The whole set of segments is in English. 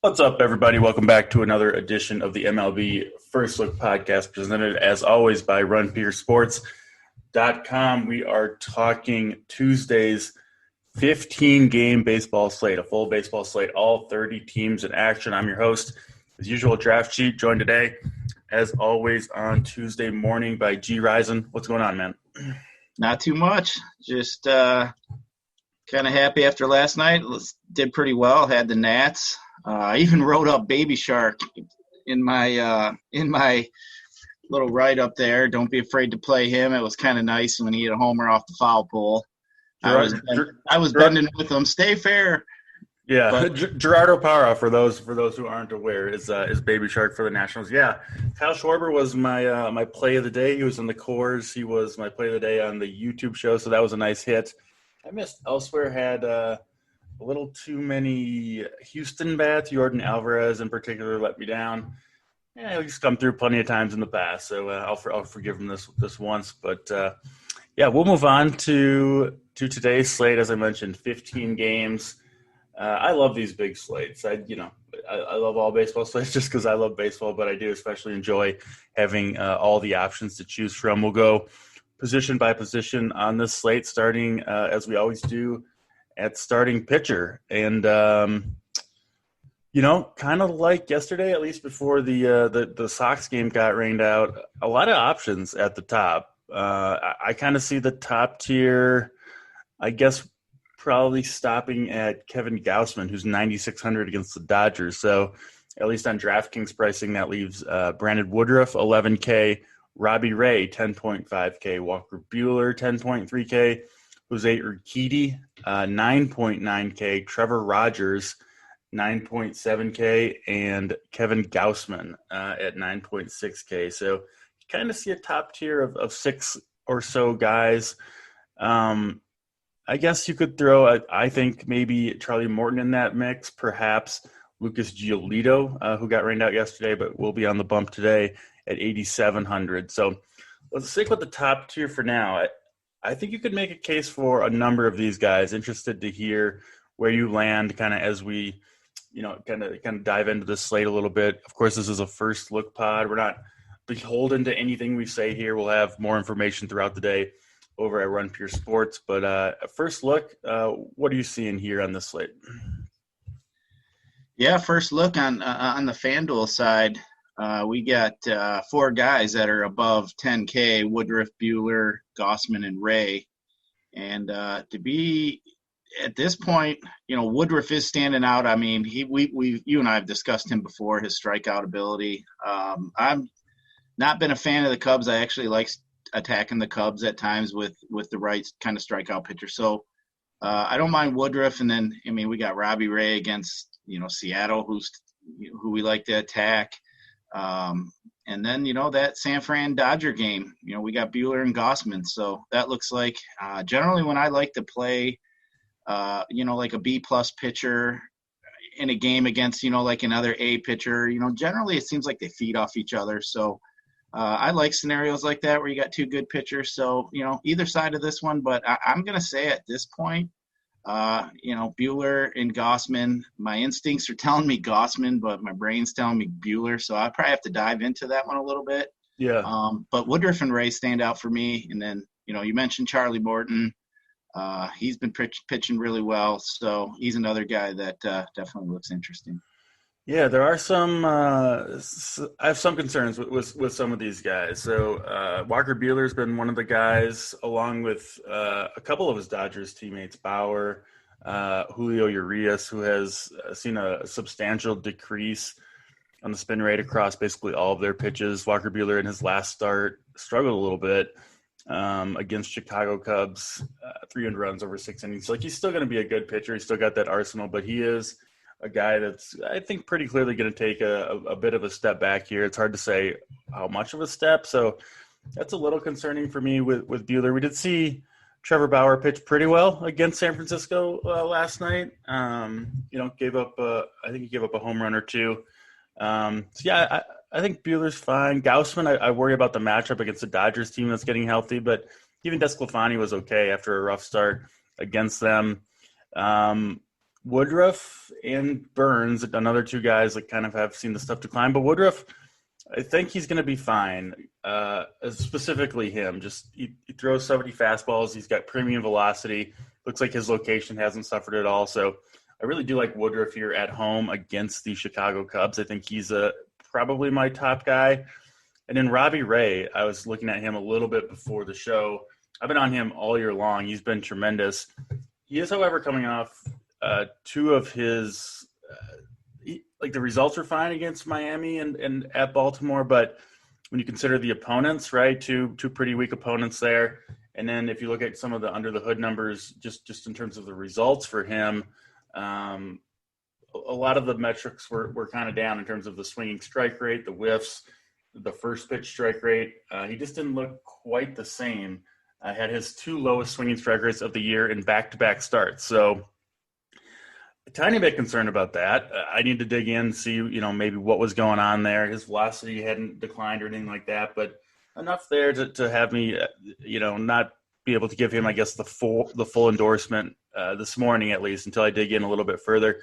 What's up, everybody? Welcome back to another edition of the MLB First Look podcast, presented as always by RunPeterSports.com. We are talking Tuesday's 15-game baseball slate, a full baseball slate, all 30 teams in action. I'm your host, as usual, DraftCheat, joined today, as always, on Tuesday morning by G. Risen. What's going on, man? Not too much. Just kind of happy after last night. Did pretty well. Had the Nats. I even wrote up Baby Shark in my little write up there. Don't be afraid to play him. It was kind of nice when he hit a homer off the foul pole. I was bending with him. Stay fair. Yeah, but Gerardo Parra, for those who aren't aware, is Baby Shark for the Nationals. Yeah, Kyle Schwarber was my play of the day. He was in the Coors. He was my play of the day on the YouTube show, so that was a nice hit. I missed elsewhere. Had a little too many Houston bats. Jordan Alvarez in particular let me down. Yeah, he's come through plenty of times in the past, so I'll forgive him this once. But yeah, we'll move on to today's slate. As I mentioned, 15 games. I love these big slates. I love all baseball slates just because I love baseball, but I do especially enjoy having all the options to choose from. We'll go position by position on this slate, starting as we always do at starting pitcher. And kind of like yesterday, at least before the Sox game got rained out, a lot of options at the top. I kind of see the top tier, I guess, probably stopping at Kevin Gausman, who's 9,600 against the Dodgers. So at least on DraftKings pricing, that leaves Brandon Woodruff, 11K, Robbie Ray, 10.5K, Walker Buehler, 10.3K, Jose Urquidy, 9.9K, Trevor Rogers, 9.7K, and Kevin Gausman at 9.6K. So you kind of see a top tier of six or so guys. I guess you could throw, I think, maybe Charlie Morton in that mix, perhaps Lucas Giolito, who got rained out yesterday, but will be on the bump today at 8,700. So let's stick with the top tier for now. I think you could make a case for a number of these guys. Interested to hear where you land kind of as we, kind of dive into the slate a little bit. Of course, this is a first look pod. We're not beholden to anything we say here. We'll have more information throughout the day over at Run Pure Sports. But first look, what are you seeing here on this slate? Yeah, first look on the FanDuel side, we got four guys that are above 10K: Woodruff, Buehler, Gausman, and Ray. And to be at this point, Woodruff is standing out. I mean, you and I have discussed him before, his strikeout ability. I've not been a fan of the Cubs. I actually like attacking the Cubs at times with the right kind of strikeout pitcher. So I don't mind Woodruff. And then, we got Robbie Ray against, Seattle, who we like to attack. And then, that San Fran Dodger game, we got Buehler and Gausman. So that looks like generally when I like to play, like a B-plus pitcher in a game against, like another A pitcher, generally it seems like they feed off each other. So I like scenarios like that where you got two good pitchers. So, either side of this one, but I'm going to say at this point, Buehler and Gausman, my instincts are telling me Gausman, but my brain's telling me Buehler. So I probably have to dive into that one a little bit. Yeah. But Woodruff and Ray stand out for me. And then, you mentioned Charlie Morton. He's been pitching really well. So he's another guy that definitely looks interesting. Yeah, there are some. I have some concerns with some of these guys. So Walker Buehler's been one of the guys, along with a couple of his Dodgers teammates, Bauer, Julio Urias, who has seen a substantial decrease on the spin rate across basically all of their pitches. Walker Buehler in his last start struggled a little bit against Chicago Cubs, 300 runs over 6 innings. Like, he's still going to be a good pitcher. He's still got that arsenal, but he is a guy that's, I think, pretty clearly going to take a bit of a step back here. It's hard to say how much of a step. So that's a little concerning for me with Buehler. We did see Trevor Bauer pitch pretty well against San Francisco last night. Gave up, I think he gave up a home run or two. So yeah, I think Buehler's fine. Gausman, I worry about the matchup against the Dodgers team that's getting healthy, but even DeSclafani was okay after a rough start against them. Woodruff and Burns, another two guys that kind of have seen the stuff decline. But Woodruff, I think he's going to be fine. Specifically him. Just he throws 70 fastballs. He's got premium velocity. Looks like his location hasn't suffered at all. So I really do like Woodruff here at home against the Chicago Cubs. I think he's probably my top guy. And then Robbie Ray, I was looking at him a little bit before the show. I've been on him all year long. He's been tremendous. He is, however, coming off two of his the results were fine against Miami and at Baltimore, but when you consider the opponents, right, two pretty weak opponents there, and then if you look at some of the under the hood numbers, just in terms of the results for him, a lot of the metrics were kind of down in terms of the swinging strike rate, the whiffs, the first pitch strike rate. He just didn't look quite the same. Had his two lowest swinging strike rates of the year in back-to-back starts. So a tiny bit concerned about that. I need to dig in, see, maybe what was going on there. His velocity hadn't declined or anything like that, but enough there to have me, not be able to give him, I guess, the full endorsement this morning, at least, until I dig in a little bit further.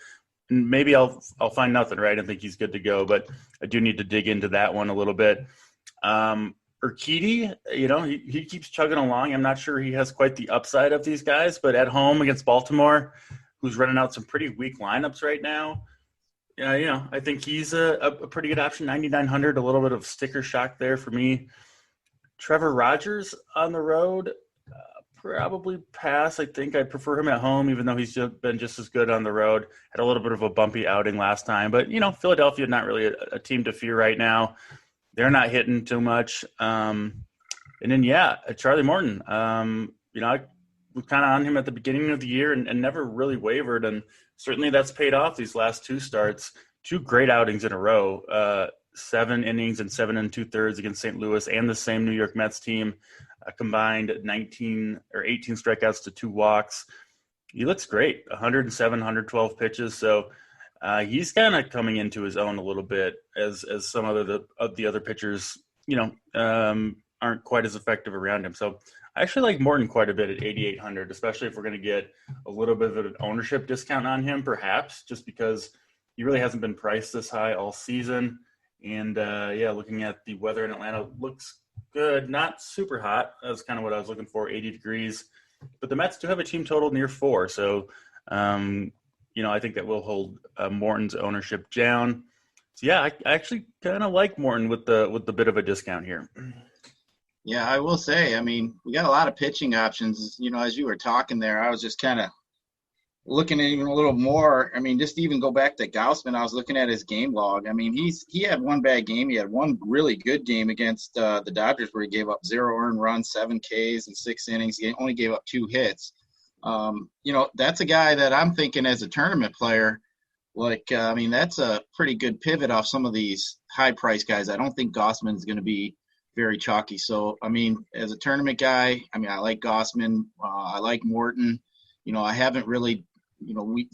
And maybe I'll find nothing, right? I think he's good to go, but I do need to dig into that one a little bit. Urquidy, he keeps chugging along. I'm not sure he has quite the upside of these guys, but at home against Baltimore, who's running out some pretty weak lineups right now, I think he's a pretty good option. 9,900, a little bit of sticker shock there for me. Trevor Rogers on the road, probably pass. I think I prefer him at home, even though he's been just as good on the road. Had a little bit of a bumpy outing last time, but Philadelphia not really a team to fear right now. They're not hitting too much. And then, Charlie Morton. I was kind of on him at the beginning of the year and never really wavered. And certainly that's paid off these last two starts. Two great outings in a row. 7 innings and 7 2/3 against St. Louis and the same New York Mets team. Combined 19 or 18 strikeouts to 2 walks. He looks great. 107, 112 pitches. So he's kind of coming into his own a little bit as some of the other pitchers, aren't quite as effective around him. So I actually like Morton quite a bit at 8,800, especially if we're going to get a little bit of an ownership discount on him, perhaps, just because he really hasn't been priced this high all season. And looking at the weather in Atlanta, looks good. Not super hot. That's kind of what I was looking for, 80 degrees. But the Mets do have a team total near 4. So, I think that will hold Morton's ownership down. So, I actually kind of like Morton with the bit of a discount here. Yeah, I will say, we got a lot of pitching options. As you were talking there, I was just kind of looking at even a little more. Just to even go back to Gausman, I was looking at his game log. He had one bad game. He had one really good game against the Dodgers where he gave up 0 earned runs, 7 Ks in 6 innings. He only gave up 2 hits. That's a guy that I'm thinking as a tournament player. That's a pretty good pivot off some of these high-priced guys. I don't think Gausman is going to be very chalky. So, as a tournament guy, I like Gausman. I like Morton. I haven't really,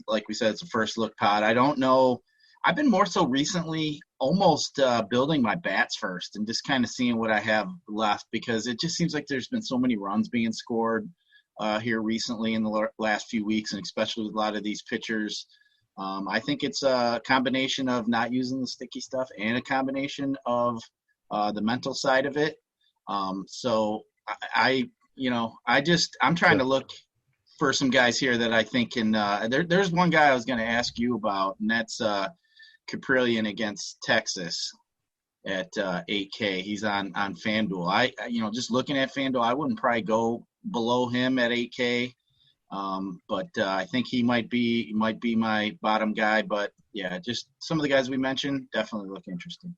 like we said, it's a first look pod. I don't know. I've been more so recently almost building my bats first and just kind of seeing what I have left, because it just seems like there's been so many runs being scored here recently in the last few weeks, and especially with a lot of these pitchers. I think it's a combination of not using the sticky stuff and a combination of the mental side of it. I'm trying to look for some guys here that I think can there's one guy I was going to ask you about, and that's Caprillion against Texas at 8K. He's on FanDuel. I just looking at FanDuel, I wouldn't probably go below him at 8K. But I think he might be my bottom guy. But yeah, just some of the guys we mentioned definitely look interesting.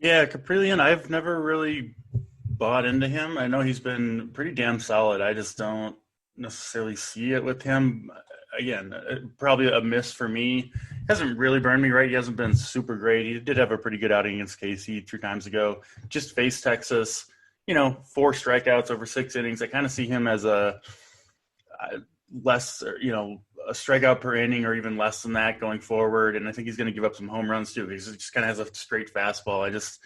Yeah, Caprillion, I've never really bought into him. I know he's been pretty damn solid. I just don't necessarily see it with him. Again, probably a miss for me. Hasn't really burned me right. He hasn't been super great. He did have a pretty good outing against KC 3 times ago. Just faced Texas, 4 strikeouts over 6 innings. I kind of see him as a less, a strikeout per inning or even less than that going forward. And I think he's going to give up some home runs too. He just kind of has a straight fastball. I just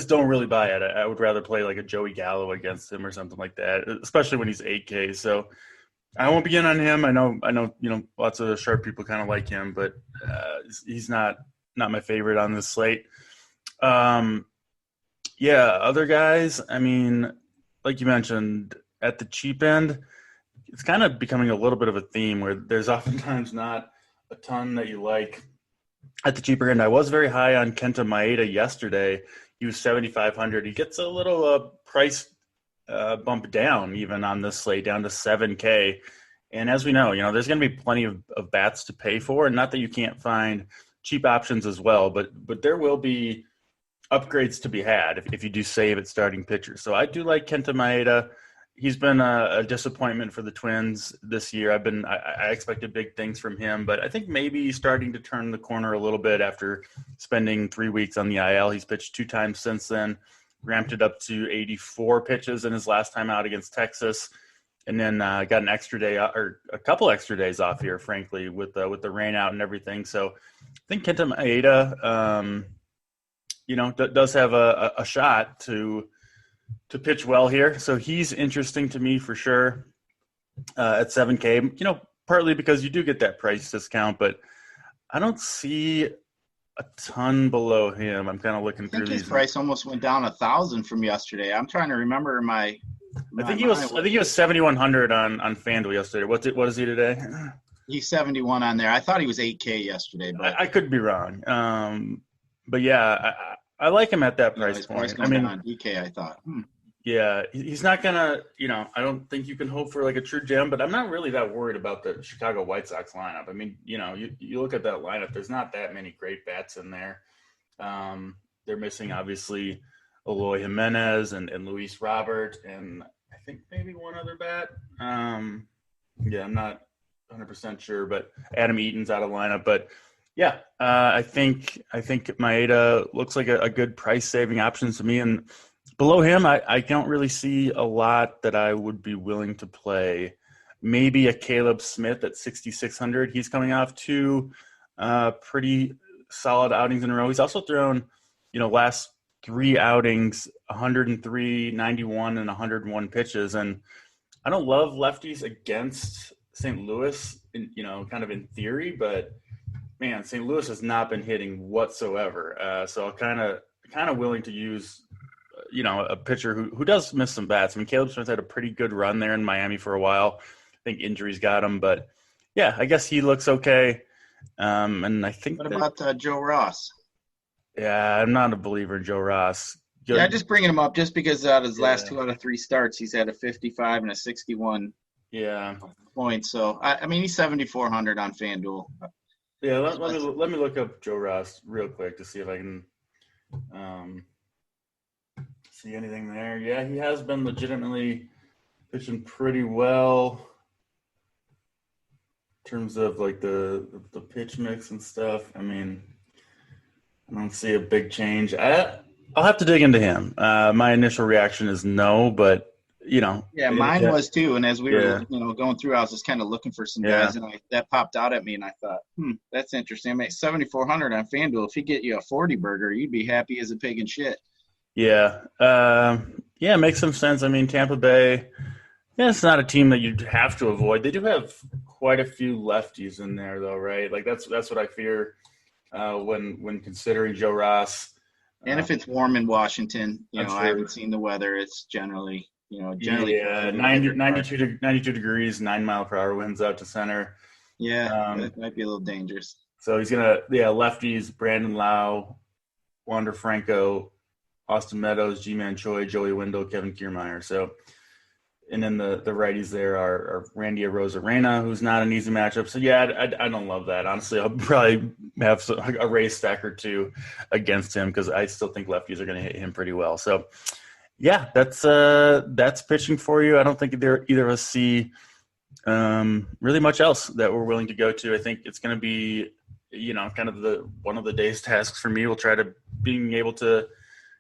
don't really buy it. I would rather play like a Joey Gallo against him or something like that, especially when he's 8K. So I won't begin on him. I know. Lots of sharp people kind of like him, but he's not my favorite on this slate. Yeah, other guys. I mean, like you mentioned, at the cheap end, it's kind of becoming a little bit of a theme where there's oftentimes not a ton that you like at the cheaper end. I was very high on Kenta Maeda yesterday. He was 7,500. He gets a little price bump down even on this slate, down to 7K. And as we know, there's going to be plenty of bats to pay for, and not that you can't find cheap options as well, but there will be upgrades to be had if you do save at starting pitcher. So I do like Kenta Maeda. He's been a disappointment for the Twins this year. I expected big things from him, but I think maybe he's starting to turn the corner a little bit after spending 3 weeks on the IL. He's pitched 2 times since then, ramped it up to 84 pitches in his last time out against Texas, and then got an extra day or a couple extra days off here, frankly, with the rain out and everything. So I think Kenta Maeda, does have a shot to pitch well here. So he's interesting to me for sure at 7K, partly because you do get that price discount, but I don't see a ton below him. I'm kind of looking through these. His price almost went down 1,000 from yesterday. I'm trying to remember I think he was 7,100 on FanDuel yesterday. What is he today? He's 71 on there. I thought he was 8K yesterday, but I could be wrong. But yeah, I like him at that price point. On DK, I thought. Yeah, he's not gonna. I don't think you can hope for like a true gem, but I'm not really that worried about the Chicago White Sox lineup. I mean, you look at that lineup. There's not that many great bats in there. They're missing obviously Eloy Jimenez and Luis Robert, and I think maybe one other bat. Yeah, I'm not 100% sure, but Adam Eaton's out of lineup, but. Yeah, I think Maeda looks like a good price-saving option to me. And below him, I don't really see a lot that I would be willing to play. Maybe a Caleb Smith at 6,600. He's coming off 2 pretty solid outings in a row. He's also thrown, last 3 outings, 103, 91, and 101 pitches. And I don't love lefties against St. Louis, kind of in theory, but – man, St. Louis has not been hitting whatsoever. So I'm kind of willing to use, a pitcher who does miss some bats. I mean, Caleb Smith had a pretty good run there in Miami for a while. I think injuries got him, but yeah, I guess he looks okay. And I think. What about Joe Ross? Yeah, I'm not a believer in Joe Ross. Yeah, just bringing him up just because his last 2 out of 3 starts, he's had a 55 and a 61. Yeah. Points. So I mean, he's 7,400 on FanDuel. Yeah, let me look up Joe Ross real quick to see if I can see anything there. Yeah, he has been legitimately pitching pretty well in terms of like the pitch mix and stuff. I mean, I don't see a big change. I'll have to dig into him. My initial reaction is no, but Yeah, mine was too. And as we were, going through, I was just kind of looking for some guys, and that popped out at me, and I thought, that's interesting. I mean, 7,400 on FanDuel. If he get you a 40 burger, you'd be happy as a pig in shit. Yeah, it makes some sense. I mean, Tampa Bay, it's not a team that you'd have to avoid. They do have quite a few lefties in there, though, right? Like that's what I fear when considering Joe Ross. And if it's warm in Washington, I haven't seen the weather. It's generally. 92 degrees, 9 mile per hour winds out to center. Yeah, that might be a little dangerous. So he's lefties: Brandon Lowe, Wander Franco, Austin Meadows, G-Man Choi, Joey Wendell, Kevin Kiermaier. So, and then the righties there are Randy Arozarena, who's not an easy matchup. So yeah, I don't love that. Honestly, I'll probably have a race stack or 2 against him because I still think lefties are going to hit him pretty well. So. Yeah, that's pitching for you. I don't think either of us see really much else that we're willing to go to. I think it's going to be, kind of one of the day's tasks for me. We'll try to being able to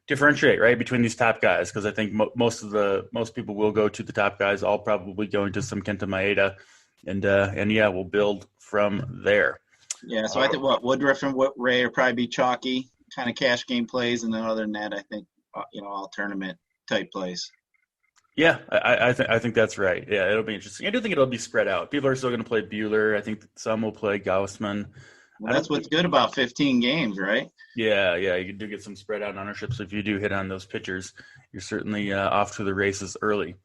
differentiate right between these top guys because I think most people will go to the top guys. I'll probably going to some Kenta Maeda, and we'll build from there. Yeah, so I think Woodruff and Ray will probably be chalky kind of cash game plays, and then other than that, I think all tournament type plays. Yeah, I think that's right. Yeah, it'll be interesting. I do think it'll be spread out. People are still going to play Bueller. I think some will play Gaussman. Well, I that's don't what's think. good about 15 games, right? Yeah, you do get some spread out ownership. So if you do hit on those pitchers, you're certainly off to the races early.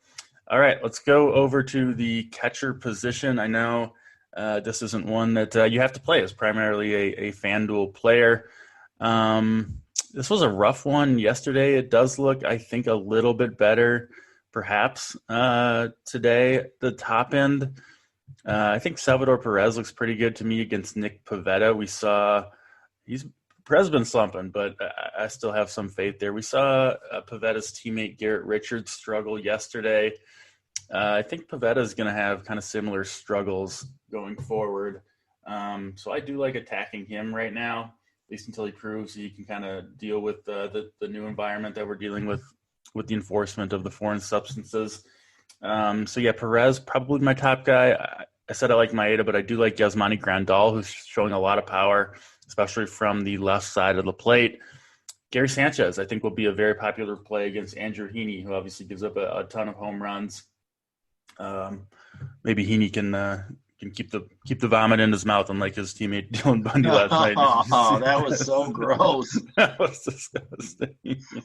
All right, let's go over to the catcher position. I know this isn't one that you have to play as primarily a FanDuel player. This was a rough one yesterday. It does look, I think, a little bit better, perhaps, today. The top end, I think Salvador Perez looks pretty good to me against Nick Pivetta. We saw he's Perez been slumping, but I still have some faith there. We saw Pivetta's teammate Garrett Richards struggle yesterday. I think Pivetta is going to have kind of similar struggles going forward. So I do like attacking him right now, at least until he proves he can kind of deal with the new environment that we're dealing with the enforcement of the foreign substances. So yeah, Perez, probably my top guy. I said I like Maeda, but I do like Yasmani Grandal, who's showing a lot of power, especially from the left side of the plate. Gary Sanchez, I think, will be a very popular play against Andrew Heaney, who obviously gives up a ton of home runs. Maybe Heaney can keep the vomit in his mouth, unlike his teammate Dylan Bundy last night. Oh, that was so gross. That was disgusting.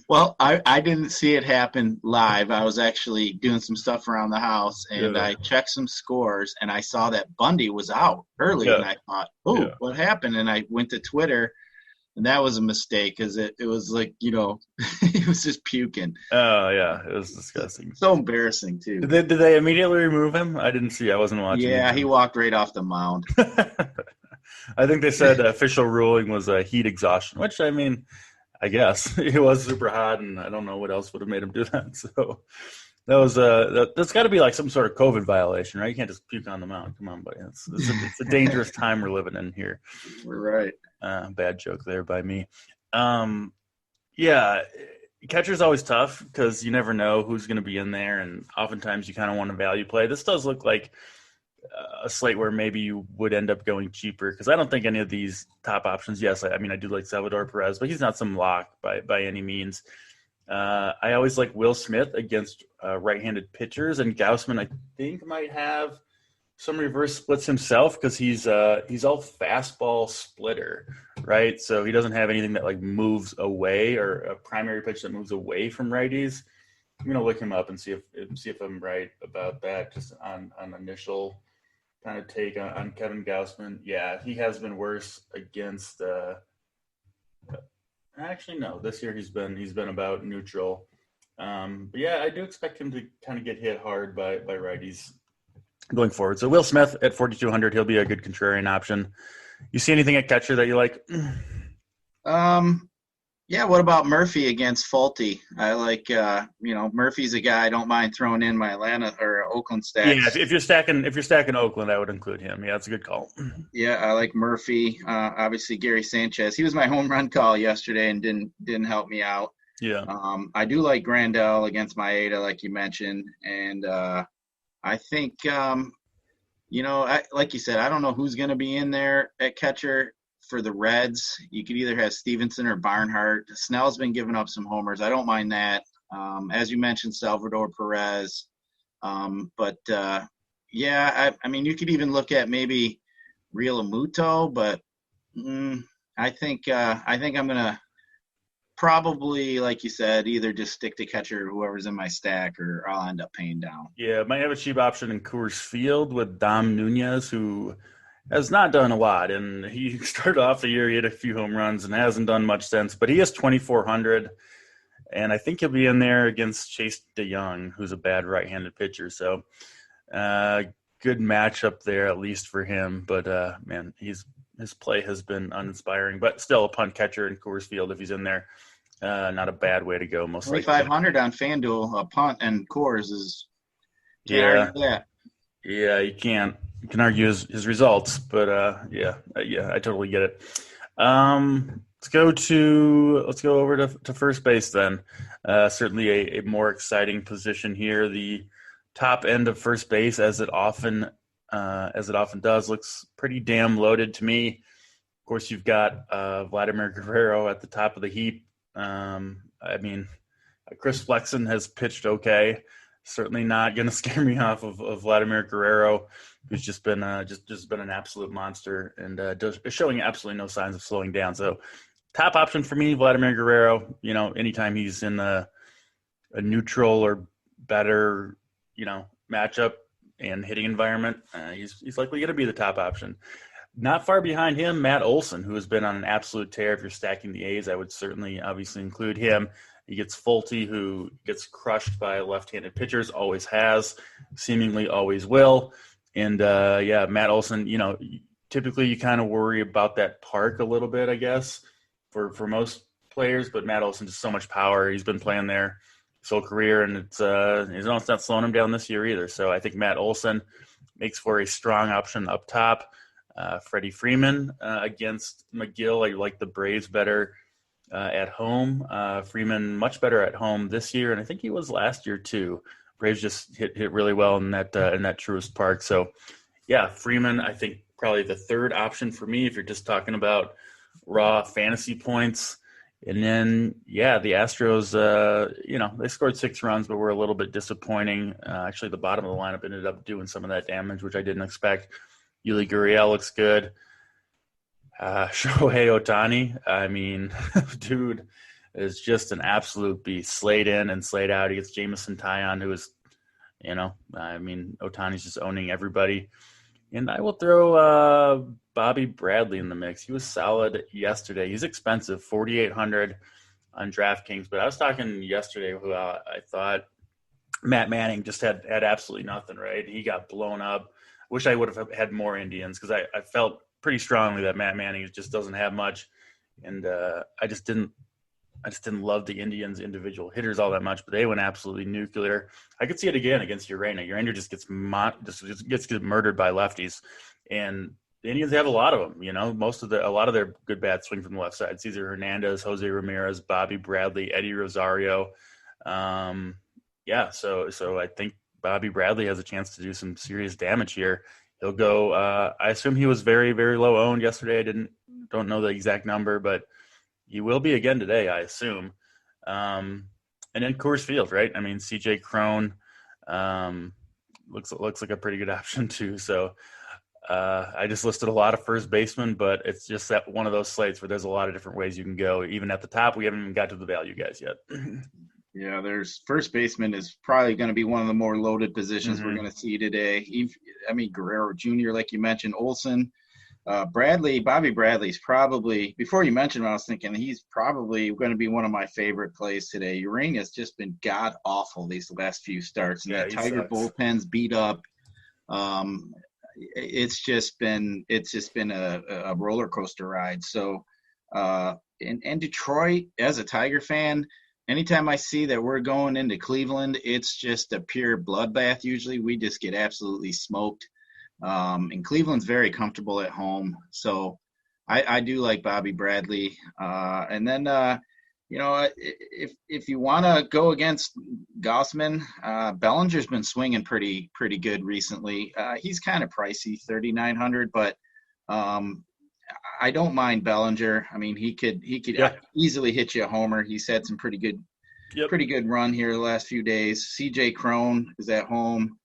Well, I didn't see it happen live. I was actually doing some stuff around the house, and Yeah. I checked some scores, and I saw that Bundy was out early, Yeah. and I thought, oh, Yeah. what happened? And I went to Twitter, and that was a mistake because it was like, it was just puking. Oh yeah, it was disgusting. So embarrassing, too. Did they immediately remove him? I didn't see. I wasn't watching. Yeah, he walked right off the mound. I think they said the official ruling was heat exhaustion, which I mean, I guess it was super hot, and I don't know what else would have made him do that. So that was that's got to be like some sort of COVID violation, right? You can't just puke on the mound. Come on, buddy. It's a dangerous time we're living in here. Right. Bad joke there by me. Yeah, catcher's always tough because you never know who's going to be in there, and oftentimes you kind of want to value play. This does look like a slate where maybe you would end up going cheaper because I don't think any of these top options. Yes, I mean I do like Salvador Perez, but he's not some lock by any means. I always like Will Smith against right-handed pitchers, and Gaussman I think might have some reverse splits himself because he's all fastball splitter, right? So he doesn't have anything that like moves away or a primary pitch that moves away from righties. I'm gonna look him up and see if I'm right about that. Just on initial kind of take on Kevin Gaussman. Yeah, he has been worse against. Actually, no. This year he's been about neutral. But yeah, I do expect him to kind of get hit hard by righties going forward. So Will Smith at 4,200, he'll be a good contrarian option. You see anything at catcher that you like? Yeah, what about Murphy against Faulty? I like, Murphy's a guy I don't mind throwing in my Atlanta or Oakland stacks. Yeah, if you're stacking Oakland, I would include him. Yeah, that's a good call. Yeah, I like Murphy. Obviously, Gary Sanchez. He was my home run call yesterday and didn't help me out. Yeah. I do like Grandal against Maeda, like you mentioned, and I think, like you said, I don't know who's going to be in there at catcher. For the Reds, you could either have Stevenson or Barnhart. Snell's been giving up some homers. I don't mind that. As you mentioned, Salvador Perez. I mean, you could even look at maybe Real Amuto, but I think I'm gonna probably, like you said, either just stick to catcher, whoever's in my stack, or I'll end up paying down. Yeah, might have a cheap option in Coors Field with Dom Nunez, who has not done a lot, and he started off the year, he had a few home runs and hasn't done much since, but he has 2,400, and I think he'll be in there against Chase DeYoung, who's a bad right-handed pitcher, so good matchup there, at least for him, but man, his play has been uninspiring, but still a punt catcher in Coors Field if he's in there. Not a bad way to go, most likely. 2,500 on FanDuel, a punt and Coors is can't argue that. Yeah, you can't. You can argue his results, but yeah, I totally get it. Let's go over to first base then. Certainly a more exciting position here. The top end of first base, as it often does, looks pretty damn loaded to me. Of course, you've got Vladimir Guerrero at the top of the heap. I mean, Chris Flexen has pitched okay. certainly not going to scare me off of Vladimir Guerrero, who's just been just been an absolute monster and showing absolutely no signs of slowing down. So top option for me, Vladimir Guerrero. Anytime he's in a neutral or better, matchup and hitting environment, he's likely going to be the top option. Not far behind him, Matt Olsen, who has been on an absolute tear. If you're stacking the A's, I would certainly obviously include him. He gets Fulte, who gets crushed by left-handed pitchers, always has, seemingly always will. And, Matt Olsen, typically you kind of worry about that park a little bit, I guess, for most players. But Matt Olsen just so much power. He's been playing there his whole career, and it's not slowing him down this year either. So I think Matt Olsen makes for a strong option up top. Freddie Freeman against McGill. I like the Braves better at home. Freeman much better at home this year, and I think he was last year too. Braves just hit really well in that Truist Park. So, yeah, Freeman, I think probably the third option for me if you're just talking about raw fantasy points. And then, the Astros, they scored 6 runs, but were a little bit disappointing. Actually, the bottom of the lineup ended up doing some of that damage, which I didn't expect. Yuli Gurriel looks good. Shohei Ohtani, I mean, dude is just an absolute beast. Slate in and slate out. He gets Jameson Taillon, who is, Ohtani's just owning everybody. And I will throw Bobby Bradley in the mix. He was solid yesterday. He's expensive, $4,800 on DraftKings. But I was talking yesterday who I thought Matt Manning just had absolutely nothing, right? He got blown up. Wish I would have had more Indians because I felt pretty strongly that Matt Manning just doesn't have much. And I just didn't love the Indians' individual hitters all that much, but they went absolutely nuclear. I could see it again against Urena. Urena just gets murdered by lefties, and the Indians have a lot of them. A lot of their good bats swing from the left side. Cesar Hernandez, Jose Ramirez, Bobby Bradley, Eddie Rosario. So I think Bobby Bradley has a chance to do some serious damage here. He'll go. I assume he was very, very low owned yesterday. I don't know the exact number, but he will be again today, I assume. And then Coors Field, right? I mean, CJ Cron looks like a pretty good option too. So I just listed a lot of first basemen, but it's just that one of those slates where there's a lot of different ways you can go. Even at the top, we haven't even got to the value guys yet. Yeah, there's first baseman is probably going to be one of the more loaded positions we're going to see today. Guerrero Jr., like you mentioned, Olsen. Bobby Bradley's probably, before you mentioned him, I was thinking he's probably going to be one of my favorite plays today. Urena's just been god-awful these last few starts, and that Tiger bullpen's beat up. It's just been a roller coaster ride. So, and Detroit, as a Tiger fan, anytime I see that we're going into Cleveland, it's just a pure bloodbath. Usually we just get absolutely smoked. And Cleveland's very comfortable at home. So I do like Bobby Bradley. And then, if you want to go against Gausman, Bellinger's been swinging pretty good recently. He's kind of pricey, $3,900, but I don't mind Bellinger. I mean, he could easily hit you a homer. He's had some pretty good run here the last few days. CJ Cron is at home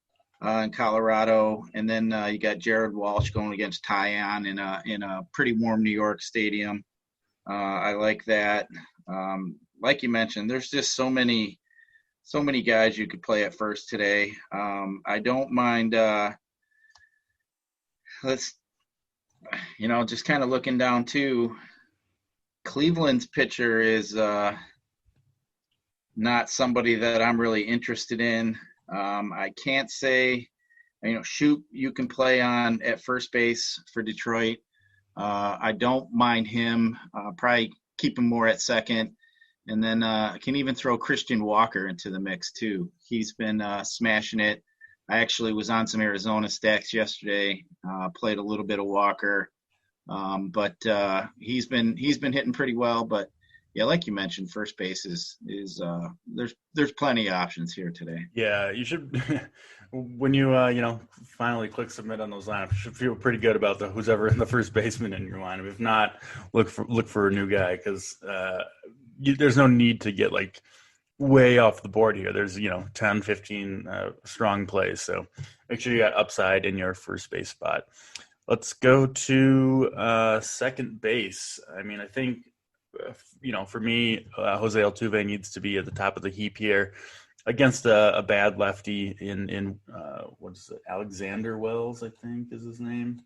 in Colorado, and then you got Jared Walsh going against Taillon in a pretty warm New York stadium. I like that. Like you mentioned, there's just so many guys you could play at first today. I don't mind. Just kind of looking down too, Cleveland's pitcher is not somebody that I'm really interested in. I can't say, Shoot, you can play on at first base for Detroit. I don't mind him. Probably keep him more at second. And then I can even throw Christian Walker into the mix too. He's been smashing it. I actually was on some Arizona stacks yesterday, played a little bit of Walker, but he's been hitting pretty well. But yeah, like you mentioned, first base is there's plenty of options here today. Yeah, you should when you finally click submit on those lineups, you should feel pretty good about who's ever in the first baseman in your lineup. If not, look for a new guy because there's no need to get like way off the board here. There's 10, 15 strong plays, so make sure you got upside in your first base spot. Let's go to second base. I mean, I think for me, Jose Altuve needs to be at the top of the heap here against a bad lefty in what is it, Alexander Wells, I think is his name.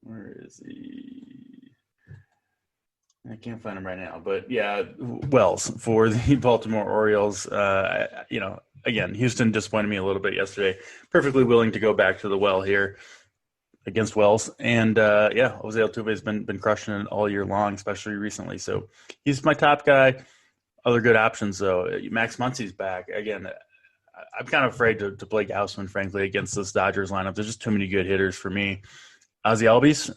Where is he? I can't find him right now, but yeah, Wells for the Baltimore Orioles. Again, Houston disappointed me a little bit yesterday. Perfectly willing to go back to the well here against Wells, and Jose Altuve has been crushing it all year long, especially recently. So he's my top guy. Other good options though, Max Muncy's back again. I'm kind of afraid to play Gausman, frankly, against this Dodgers lineup. There's just too many good hitters for me. Ozzy Albies,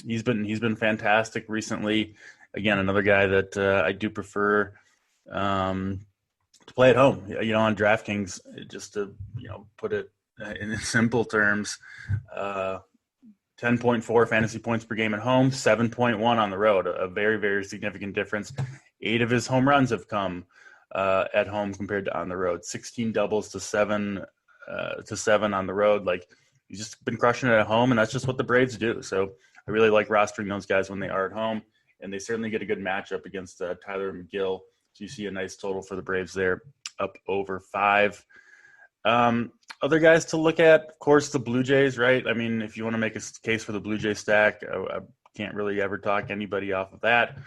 he's been fantastic recently. Again, another guy that I do prefer to play at home. On DraftKings, just to put it in simple terms, 10.4 fantasy points per game at home, 7.1 on the road. A very, very significant difference. 8 of his home runs have come at home compared to on the road. 16 doubles to 7 on the road. Like, he's just been crushing it at home, and that's just what the Braves do. So I really like rostering those guys when they are at home, and they certainly get a good matchup against Tyler McGill. So you see a nice total for the Braves there, up over 5. Other guys to look at, of course, the Blue Jays, right? I mean, if you want to make a case for the Blue Jay stack, I can't really ever talk anybody off of that.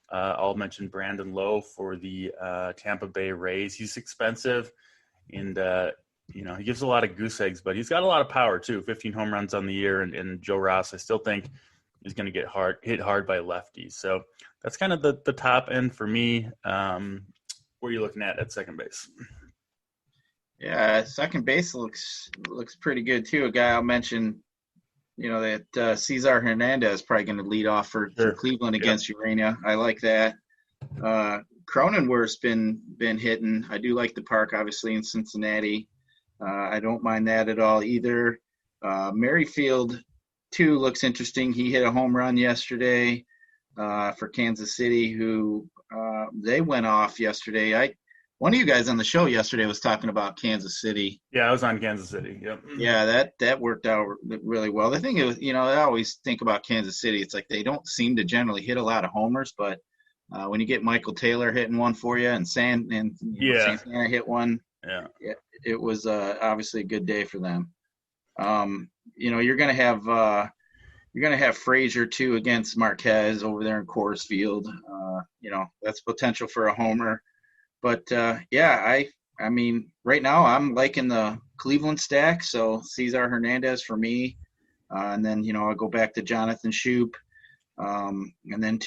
I'll mention Brandon Lowe for the Tampa Bay Rays. He's expensive, and he gives a lot of goose eggs, but he's got a lot of power too. 15 home runs on the year, and Joe Ross, I still think, is going to get hit hard by lefties. So that's kind of the top end for me. What are you looking at second base? Yeah, second base looks pretty good too. A guy I'll mention, that Cesar Hernandez is probably going to lead off for Cleveland against Urania. I like that. Cronenworth's been hitting. I do like the park, obviously, in Cincinnati. I don't mind that at all either. Merrifield, too, looks interesting. He hit a home run yesterday for Kansas City, who they went off yesterday. One of you guys on the show yesterday was talking about Kansas City. Yeah, I was on Kansas City. Yep. Yeah, that worked out really well. The thing is, I always think about Kansas City. It's like they don't seem to generally hit a lot of homers, but when you get Michael Taylor hitting one for you and Santana hit one, it was obviously a good day for them. You're gonna have Frazier too against Marquez over there in Coors Field. That's potential for a homer. But I mean, right now I'm liking the Cleveland stack. So Cesar Hernandez for me, and then I'll go back to Jonathan Shoup, and then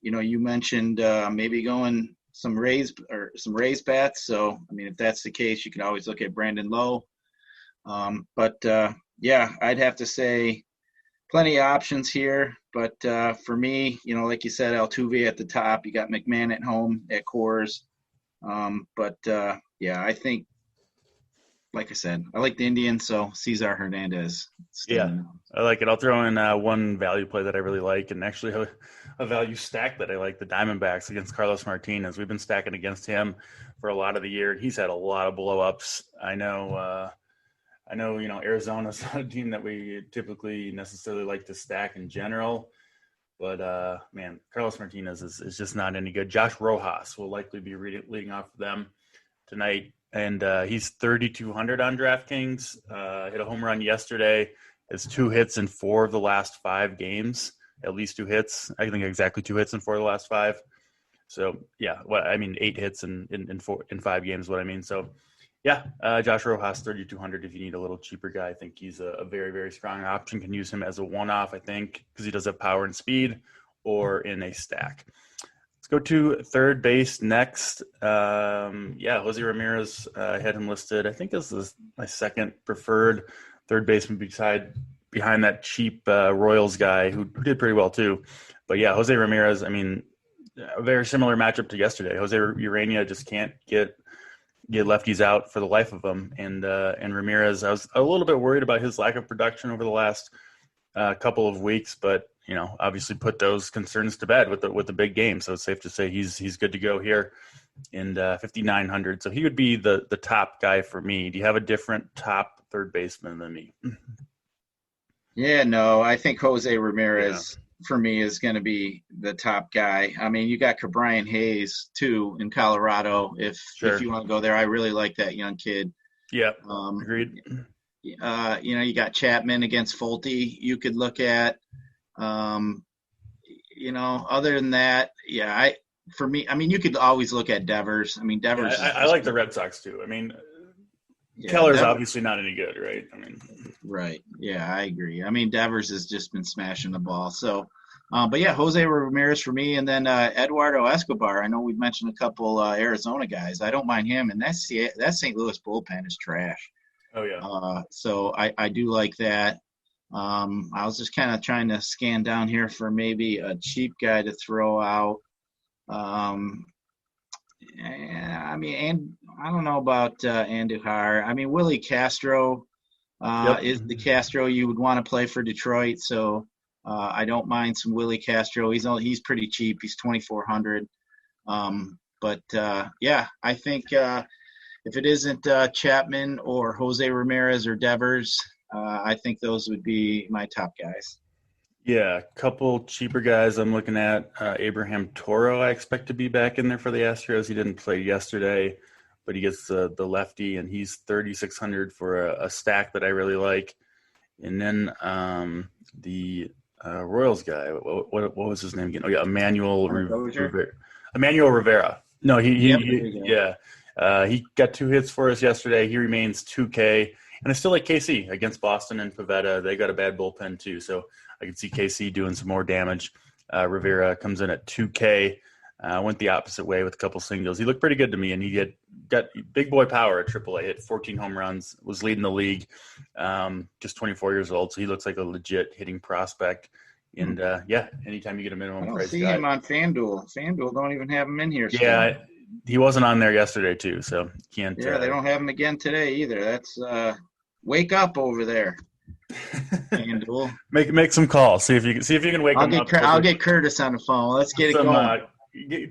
you mentioned maybe going some Rays bats. So I mean, if that's the case, you can always look at Brandon Lowe. I'd have to say plenty of options here. But for me, like you said, Altuve at the top. You got McMahon at home at Coors. I think, like I said, I like the Indians, so Cesar Hernandez. Yeah, I like it. I'll throw in one value play that I really like, and actually a value stack that I like, the Diamondbacks against Carlos Martinez. We've been stacking against him for a lot of the year. He's had a lot of blow-ups. I know, Arizona's not a team that we typically necessarily like to stack in general. But, Carlos Martinez is just not any good. Josh Rojas will likely be leading off for them tonight. And he's 3,200 on DraftKings. Hit a home run yesterday. Has 2 hits in 4 of the last 5 games. At least 2 hits. I think exactly 2 hits in 4 of the last 5. So, 8 hits in 5 games, what I mean. So, Josh Rojas, 3,200 if you need a little cheaper guy. I think he's a very, very strong option. Can use him as a one-off, I think, because he does have power and speed, or in a stack. Let's go to third base next. Jose Ramirez, I had him listed, I think this is my second preferred third baseman behind that cheap Royals guy who did pretty well too. But Jose Ramirez, I mean, a very similar matchup to yesterday. Jose Urania just can't get lefties out for the life of them. And Ramirez, I was a little bit worried about his lack of production over the last couple of weeks, but obviously put those concerns to bed with the big game. So it's safe to say he's good to go here in 5,900. So he would be the top guy for me. Do you have a different top third baseman than me? Yeah, no, I think Jose Ramirez for me is going to be the top guy. I mean, you got Brian Hayes too in Colorado. If you want to go there, I really like that young kid. Yeah, agreed. You got Chapman against Fulte. You could look at. Other than that, for me, I mean, you could always look at Devers. I mean, Devers. Yeah, I like the Red Sox too. I mean, Keller's obviously not any good, right? I mean, right. Yeah, I agree. I mean, Devers has just been smashing the ball. So, but yeah, Jose Ramirez for me, and then Eduardo Escobar. I know we've mentioned a couple Arizona guys. I don't mind him, and that St. Louis bullpen is trash. Oh yeah. So I do like that. I was just kind of trying to scan down here for maybe a cheap guy to throw out. I mean, and I don't know about Andujar. I mean, Willie Castro is the Castro you would want to play for Detroit. So I don't mind some Willie Castro. He's pretty cheap. He's 2,400. I think if it isn't Chapman or Jose Ramirez or Devers, I think those would be my top guys. Yeah, a couple cheaper guys I'm looking at. Abraham Toro, I expect to be back in there for the Astros. He didn't play yesterday, but he gets the lefty, and he's 3,600 for a stack that I really like. And then the Royals guy, what was his name again? Oh yeah, Emmanuel Rivera. No, he got 2 hits for us yesterday. He remains 2K. And I still like KC against Boston and Pivetta. They got a bad bullpen too, so I can see KC doing some more damage. Rivera comes in at 2K. Went the opposite way with a couple singles. He looked pretty good to me, and he got big boy power at AAA. Hit 14 home runs, was leading the league. Just 24 years old, so he looks like a legit hitting prospect. And anytime you get a minimum price, I don't see him on FanDuel. FanDuel don't even have him in here. Yeah, he wasn't on there yesterday too, so can't. Yeah, they don't have him again today either. That's wake up over there. FanDuel. Make some calls. See if you can wake him up. I'll get Curtis on the phone. Let's get it going.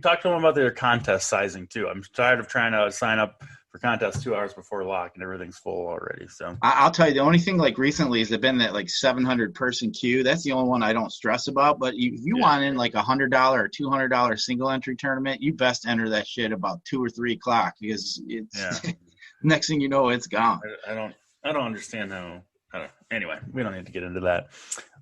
Talk to him about their contest sizing too. I'm tired of trying to sign up for contests 2 hours before lock and everything's full already. So I'll tell you, the only thing like recently is they've been that like 700 person queue. That's the only one I don't stress about. But if you want in like $100 or $200 single entry tournament, you best enter that shit about 2 or 3 o'clock because it's next thing you know, it's gone. I don't understand how. Anyway, we don't need to get into that.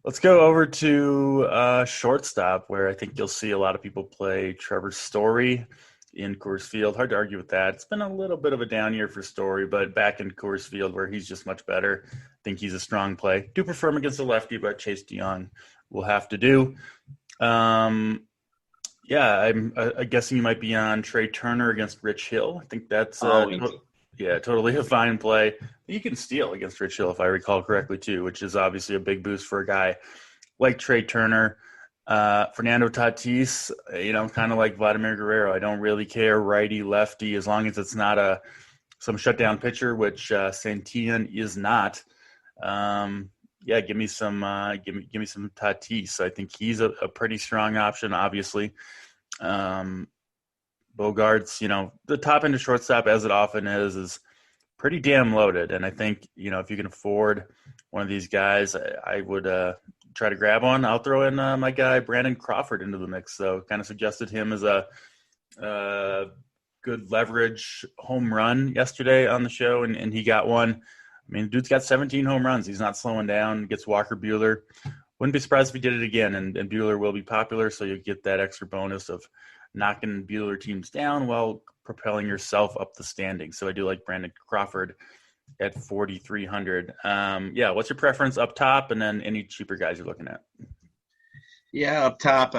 Let's go over to shortstop, where I think you'll see a lot of people play Trevor Story in Coors Field. Hard to argue with that. It's been a little bit of a down year for Story, but back in Coors Field where he's just much better. I think he's a strong play. Do prefer him against the lefty, but Chase DeYoung will have to do. I'm guessing you might be on Trey Turner against Rich Hill. I think that's totally a fine play. You can steal against Rich Hill, if I recall correctly, too, which is obviously a big boost for a guy like Trey Turner. Fernando Tatis, kind of like Vladimir Guerrero. I don't really care righty, lefty, as long as it's not some shutdown pitcher, which Santillan is not. Give me some Tatis. I think he's a pretty strong option, obviously. Bogarts, the top end of shortstop, as it often is pretty damn loaded. And I think, if you can afford one of these guys, I would try to grab one. I'll throw in my guy Brandon Crawford into the mix. So kind of suggested him as a good leverage home run yesterday on the show, and he got one. I mean, dude's got 17 home runs. He's not slowing down. Gets Walker Buehler. Wouldn't be surprised if he did it again, and Buehler will be popular, so you get that extra bonus of knocking Buehler teams down while propelling yourself up the standings. So I do like Brandon Crawford at 4,300. What's your preference up top, and then any cheaper guys you're looking at? Yeah, up top,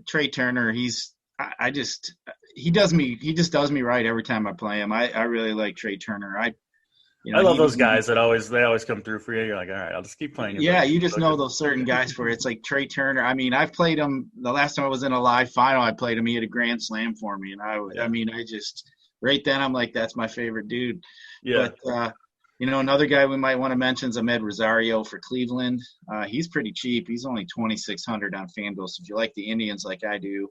Trey Turner. He just does me right every time I play him. I really like Trey Turner. I love those guys that always come through for you. You're like, all right, I'll just keep playing. You just know those certain guys for it. It's like Trey Turner. I mean, I've played him the last time I was in a live final. I played him. He had a grand slam for me, and right then I'm like, that's my favorite dude. Yeah. But Another guy we might want to mention is Ahmed Rosario for Cleveland. He's pretty cheap. He's only 2,600 on FanDuel. So if you like the Indians like I do,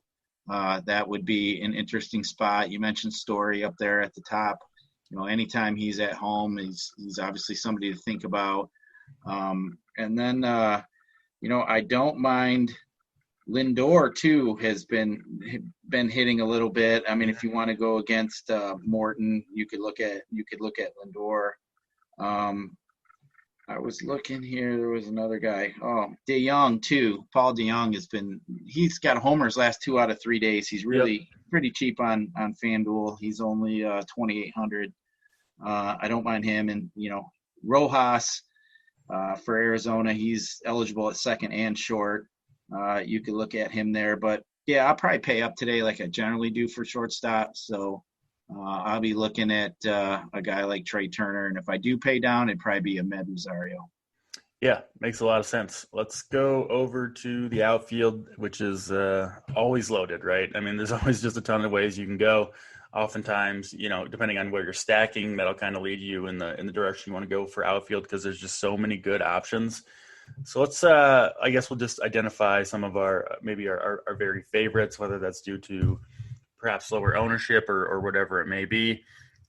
that would be an interesting spot. You mentioned Story up there at the top. Anytime he's at home, he's obviously somebody to think about. And then, I don't mind Lindor too. Has been hitting a little bit. I mean, if you want to go against Morton, you could look at Lindor. I was looking here. There was another guy. Oh, DeYoung too. Paul DeYoung he's got homers last 2 out of 3 days. He's really pretty cheap on FanDuel. He's only 2,800. I don't mind him. And, Rojas for Arizona, he's eligible at second and short. You could look at him there. But, yeah, I'll probably pay up today like I generally do for shortstop. So I'll be looking at a guy like Trey Turner. And if I do pay down, it'd probably be Ahmed Rosario. Yeah, makes a lot of sense. Let's go over to the outfield, which is always loaded, right? I mean, there's always just a ton of ways you can go. Oftentimes, depending on where you're stacking, that'll kind of lead you in the direction you want to go for outfield because there's just so many good options. So let's, I guess we'll just identify some of our very favorites, whether that's due to perhaps lower ownership or whatever it may be.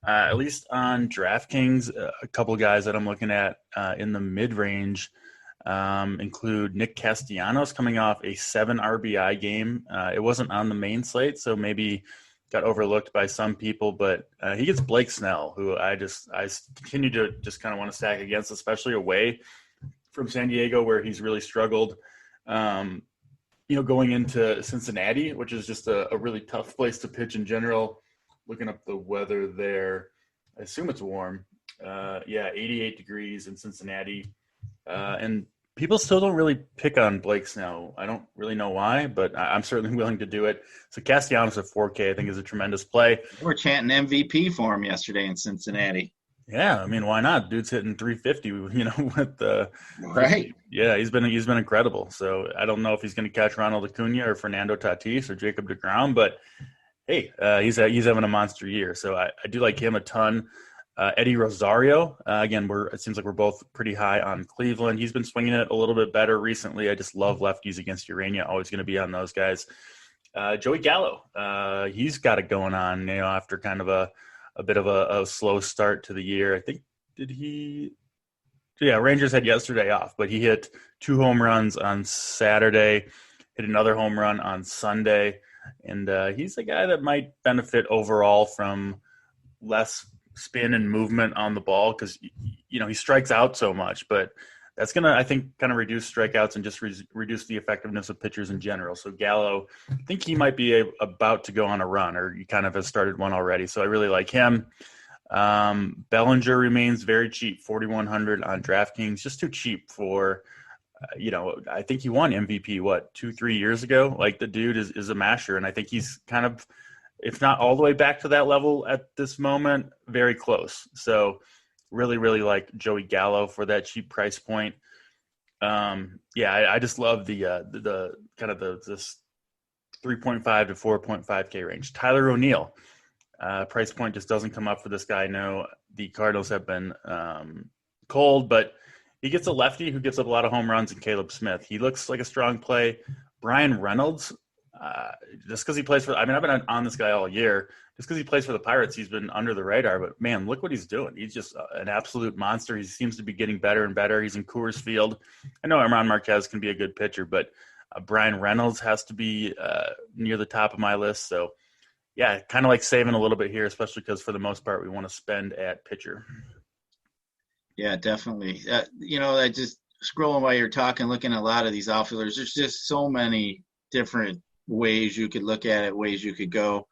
At least on DraftKings, a couple of guys that I'm looking at in the mid-range include Nick Castellanos coming off a 7 RBI game. It wasn't on the main slate, so maybe got overlooked by some people, but he gets Blake Snell, who I continue to just kind of want to stack against, especially away from San Diego where he's really struggled. Going into Cincinnati, which is just a really tough place to pitch in general. Looking up the weather there, I assume it's warm. 88 degrees in Cincinnati. And people still don't really pick on Blake Snell. I don't really know why, but I'm certainly willing to do it. So Castellanos at 4K, I think, is a tremendous play. We were chanting MVP for him yesterday in Cincinnati. Yeah, I mean, why not? Dude's hitting 350, with the right. Yeah, he's been incredible. So I don't know if he's going to catch Ronald Acuna or Fernando Tatis or Jacob deGrom, but hey, he's having a monster year. So I do like him a ton. Eddie Rosario, again, it seems like we're both pretty high on Cleveland. He's been swinging it a little bit better recently. I just love lefties against Urania. Always going to be on those guys. Joey Gallo, he's got it going on, after kind of a bit of a slow start to the year. I think, Rangers had yesterday off, but he hit 2 home runs on Saturday, hit another home run on Sunday. And he's a guy that might benefit overall from less spin and movement on the ball because, he strikes out so much. But that's going to, I think, kind of reduce strikeouts and just reduce the effectiveness of pitchers in general. So Gallo, I think he might be about to go on a run, or he kind of has started one already. So I really like him. Bellinger remains very cheap, 4,100 on DraftKings, just too cheap for – I think he won MVP, 2-3 years ago? Like, the dude is a masher, and I think he's kind of, if not all the way back to that level at this moment, very close. So really, really like Joey Gallo for that cheap price point. I just love the kind of this 3.5 to 4.5K range. Tyler O'Neill, price point just doesn't come up for this guy. No, the Cardinals have been cold, but he gets a lefty who gives up a lot of home runs in Caleb Smith. He looks like a strong play. Brian Reynolds, just because he plays for – I've been on this guy all year. Just because he plays for the Pirates, he's been under the radar. But, man, look what he's doing. He's just an absolute monster. He seems to be getting better and better. He's in Coors Field. I know Imran Marquez can be a good pitcher, but Brian Reynolds has to be near the top of my list. So, yeah, kind of like saving a little bit here, especially because for the most part we want to spend at pitcher. Yeah, definitely. I just scrolling while you're talking, looking at a lot of these outfielders, there's just so many different ways you could look at it, ways you could go.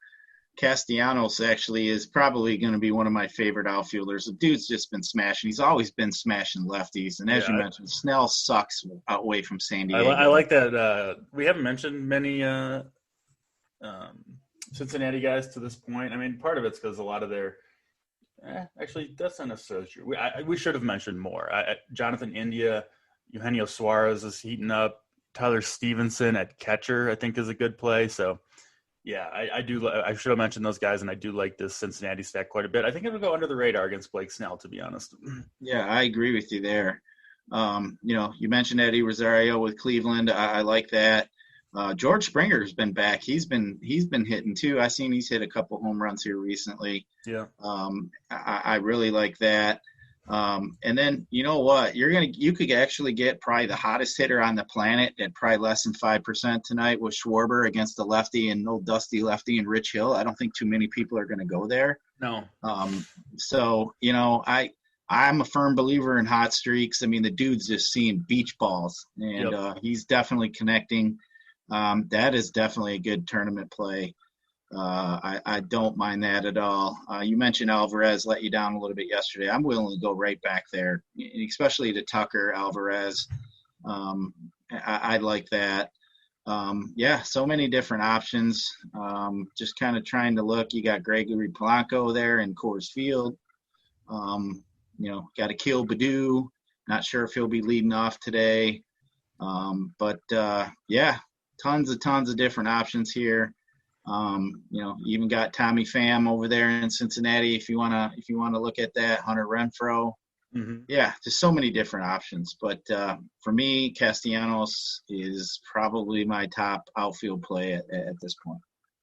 Castellanos actually is probably going to be one of my favorite outfielders. The dude's just been smashing. He's always been smashing lefties. And as you mentioned, Snell sucks away from San Diego. I like that. We haven't mentioned many Cincinnati guys to this point. I mean, part of it's because a lot of their actually, that's not necessarily true. We should have mentioned more. Jonathan India, Eugenio Suarez is heating up. Tyler Stevenson at catcher, I think, is a good play. So, Yeah, I do. I should have mentioned those guys, and I do like this Cincinnati stack quite a bit. I think it'll go under the radar against Blake Snell, to be honest. Yeah, I agree with you there. You mentioned Eddie Rosario with Cleveland. I like that. George Springer's been back. He's been hitting too. I seen he's hit a couple home runs here recently. Yeah. I really like that. And then you know what? You could actually get probably the hottest hitter on the planet at probably less than 5% tonight with Schwarber against the lefty and old dusty lefty and Rich Hill. I don't think too many people are going to go there. No. So I'm a firm believer in hot streaks. I mean, the dude's just seeing beach balls, and he's definitely connecting. That is definitely a good tournament play. I don't mind that at all. You mentioned Alvarez let you down a little bit yesterday. I'm willing to go right back there, especially to Tucker Alvarez. I like that. So many different options. Just kind of trying to look. You got Gregory Polanco there in Coors Field. Got to kill Baду. Not sure if he'll be leading off today. Tons of different options here. Even got Tommy Pham over there in Cincinnati. If you wanna look at that, Hunter Renfroe. Mm-hmm. Yeah, just so many different options. But for me, Castellanos is probably my top outfield play at this point.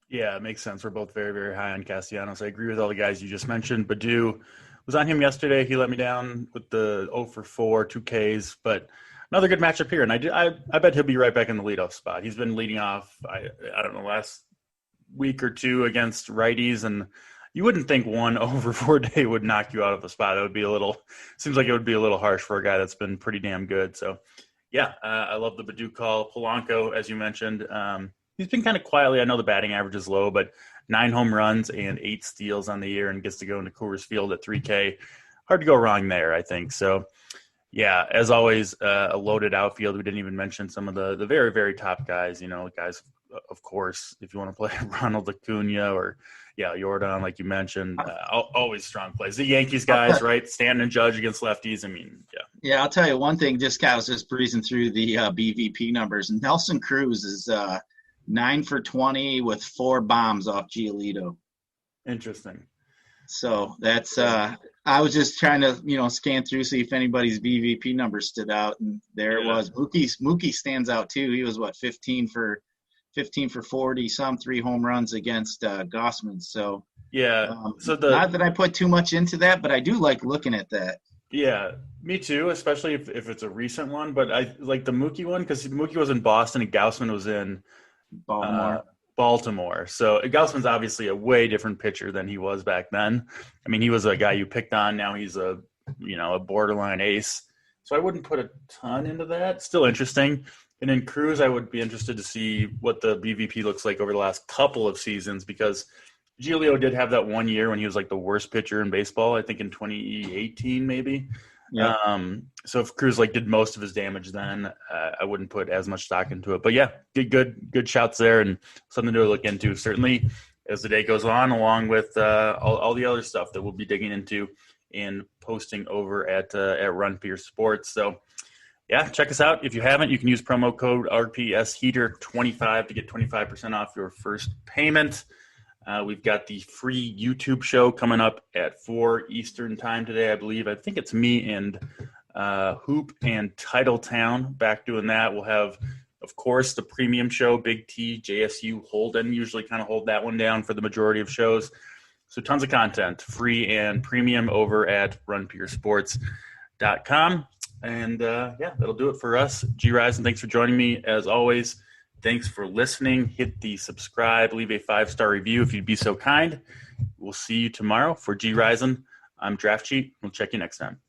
Yeah, it makes sense. We're both very, very high on Castellanos. I agree with all the guys you just mentioned. Badu was on him yesterday. He let me down with the 0 for 4, 2 Ks, but another good matchup here. And I bet he'll be right back in the leadoff spot. He's been leading off, I don't know, last week or two against righties, and you wouldn't think 1 over 4 day would knock you out of the spot. It would be seems like it would be a little harsh for a guy that's been pretty damn good. So yeah, I love the Badu call. Polanco, as you mentioned, he's been kind of quietly. I know the batting average is low, but 9 home runs and 8 steals on the year, and gets to go into Coors Field at 3K. Hard to go wrong there, I think. So yeah, as always, a loaded outfield. We didn't even mention some of the very, very top guys, guys, of course, if you want to play Ronald Acuna or, Jordan, like you mentioned, always strong plays. The Yankees guys, right? Stanton and Judge against lefties. I mean, yeah. Yeah, I'll tell you one thing. I was just breezing through the BVP numbers. Nelson Cruz is 9 for 20 with 4 bombs off Giolito. Interesting. So that's I was just trying to scan through, see if anybody's BVP number stood out, and there it was. Mookie stands out too. He was 15 for 40, 3 home runs against Gossman. So yeah, not that I put too much into that, but I do like looking at that. Yeah, me too, especially if it's a recent one. But I like the Mookie one because Mookie was in Boston and Gausman was in Baltimore. So Gausman's obviously a way different pitcher than he was back then. I mean, he was a guy you picked on. Now he's a borderline ace. So I wouldn't put a ton into that. Still interesting. And in Cruz, I would be interested to see what the BVP looks like over the last couple of seasons, because Giolito did have that 1 year when he was like the worst pitcher in baseball, I think in 2018 maybe. Yeah. So if Cruz did most of his damage then, I wouldn't put as much stock into it. But yeah, good shouts there and something to look into certainly as the day goes on, along with all the other stuff that we'll be digging into and posting over at Run for Your Sports. So yeah, check us out. If you haven't, you can use promo code RPSHeater25 to get 25% off your first payment. We've got the free YouTube show coming up at 4 Eastern time today, I believe. I think it's me and Hoop and Titletown back doing that. We'll have, of course, the premium show, Big T, JSU, Holden. Usually kind of hold that one down for the majority of shows. So tons of content, free and premium, over at runforyoursports.com. And that'll do it for us. G-Rise, thanks for joining me as always. Thanks for listening. Hit the subscribe, leave a 5-star review if you'd be so kind. We'll see you tomorrow for G-Rising. I'm DraftCheat. We'll check you next time.